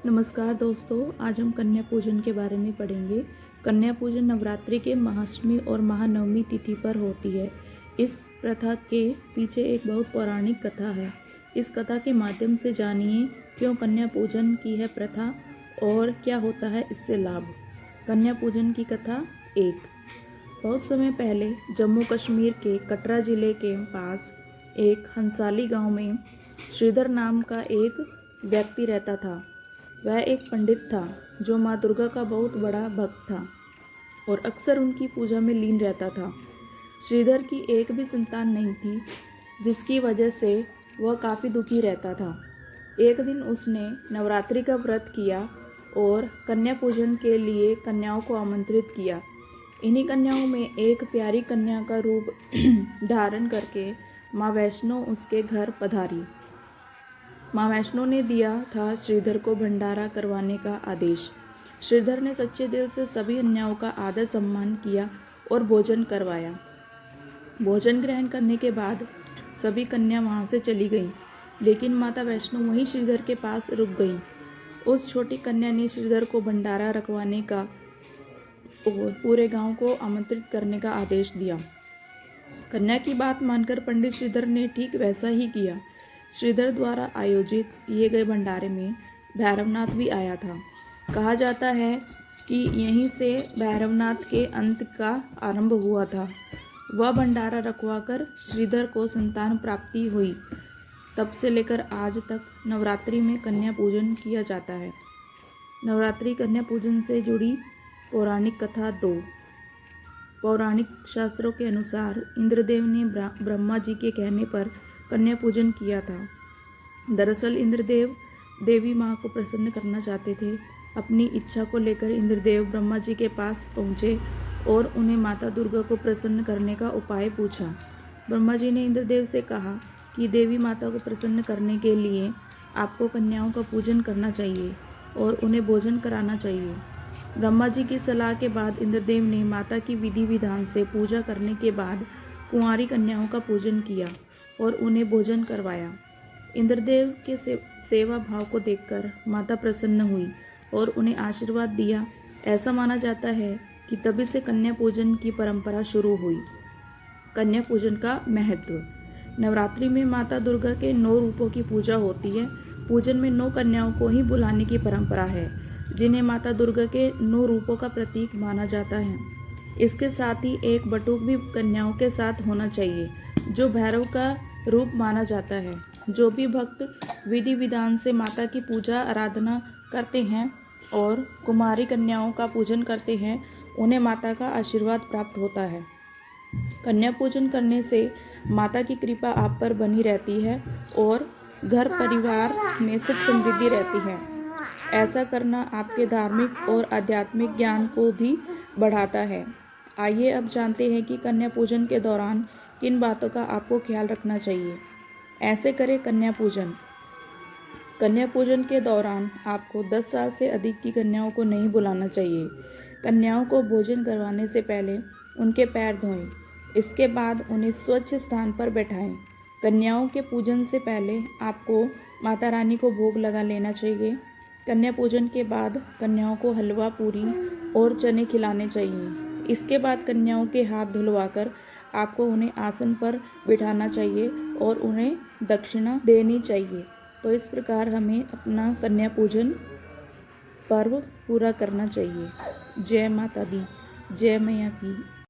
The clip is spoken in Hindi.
नमस्कार दोस्तों, आज हम कन्या पूजन के बारे में पढ़ेंगे। कन्या पूजन नवरात्रि के महाअष्टमी और महानवमी तिथि पर होती है। इस प्रथा के पीछे एक बहुत पौराणिक कथा है। इस कथा के माध्यम से जानिए क्यों कन्या पूजन की है प्रथा और क्या होता है इससे लाभ। कन्या पूजन की कथा। एक बहुत समय पहले जम्मू कश्मीर के कटरा जिले के पास एक हंसाली गांव में श्रीधर नाम का एक व्यक्ति रहता था। वह एक पंडित था जो माँ दुर्गा का बहुत बड़ा भक्त था और अक्सर उनकी पूजा में लीन रहता था। श्रीधर की एक भी संतान नहीं थी, जिसकी वजह से वह काफ़ी दुखी रहता था। एक दिन उसने नवरात्रि का व्रत किया और कन्या पूजन के लिए कन्याओं को आमंत्रित किया। इन्हीं कन्याओं में एक प्यारी कन्या का रूप धारण करके माँ वैष्णो उसके घर पधारी। माँ वैष्णो ने दिया था श्रीधर को भंडारा करवाने का आदेश। श्रीधर ने सच्चे दिल से सभी कन्याओं का आदर सम्मान किया और भोजन करवाया। भोजन ग्रहण करने के बाद सभी कन्या वहाँ से चली गईं, लेकिन माता वैष्णो वहीं श्रीधर के पास रुक गईं। उस छोटी कन्या ने श्रीधर को भंडारा रखवाने का और पूरे गांव को आमंत्रित करने का आदेश दिया। कन्या की बात मानकर पंडित श्रीधर ने ठीक वैसा ही किया। श्रीधर द्वारा आयोजित किए गए भंडारे में भैरवनाथ भी आया था। कहा जाता है कि यहीं से भैरवनाथ के अंत का आरंभ हुआ था। वह भंडारा रखवाकर श्रीधर को संतान प्राप्ति हुई। तब से लेकर आज तक नवरात्रि में कन्या पूजन किया जाता है। नवरात्रि कन्या पूजन से जुड़ी पौराणिक कथा 2। पौराणिक शास्त्रों के अनुसार इंद्रदेव ने ब्रह्मा जी के कहने पर कन्या पूजन किया था। दरअसल इंद्रदेव देवी माँ को प्रसन्न करना चाहते थे। अपनी इच्छा को लेकर इंद्रदेव ब्रह्मा जी के पास पहुँचे और उन्हें माता दुर्गा को प्रसन्न करने का उपाय पूछा। ब्रह्मा जी ने इंद्रदेव से कहा कि देवी माता को प्रसन्न करने के लिए आपको कन्याओं का पूजन करना चाहिए और उन्हें भोजन कराना चाहिए। ब्रह्मा जी की सलाह के बाद इंद्रदेव ने माता की विधि विधान से पूजा करने के बाद कुंवारी कन्याओं का पूजन किया और उन्हें भोजन करवाया। इंद्रदेव के सेवा भाव को देखकर माता प्रसन्न हुई और उन्हें आशीर्वाद दिया। ऐसा माना जाता है कि तभी से कन्या पूजन की परंपरा शुरू हुई। कन्या पूजन का महत्व। नवरात्रि में माता दुर्गा के 9 रूपों की पूजा होती है। पूजन में 9 कन्याओं को ही बुलाने की परंपरा है, जिन्हें माता दुर्गा के 9 रूपों का प्रतीक माना जाता है। इसके साथ ही एक बटुक भी कन्याओं के साथ होना चाहिए, जो भैरव का रूप माना जाता है। जो भी भक्त विधि विधान से माता की पूजा आराधना करते हैं और कुमारी कन्याओं का पूजन करते हैं, उन्हें माता का आशीर्वाद प्राप्त होता है। कन्या पूजन करने से माता की कृपा आप पर बनी रहती है और घर परिवार में सुख समृद्धि रहती है। ऐसा करना आपके धार्मिक और आध्यात्मिक ज्ञान को भी बढ़ाता है। आइए अब जानते हैं कि कन्या पूजन के दौरान किन बातों का आपको ख्याल रखना चाहिए। ऐसे करें कन्या पूजन। कन्या पूजन के दौरान आपको 10 साल से अधिक की कन्याओं को नहीं बुलाना चाहिए। कन्याओं को भोजन करवाने से पहले उनके पैर धोएं। इसके बाद उन्हें स्वच्छ स्थान पर बैठाएं। कन्याओं के पूजन से पहले आपको माता रानी को भोग लगा लेना चाहिए। कन्या पूजन के बाद कन्याओं को हलवा, पूरी और चने खिलाने चाहिए। इसके बाद कन्याओं के हाथ धुलवाकर आपको उन्हें आसन पर बिठाना चाहिए और उन्हें दक्षिणा देनी चाहिए। तो इस प्रकार हमें अपना कन्या पूजन पर्व पूरा करना चाहिए। जय माता दी, जय मैया की।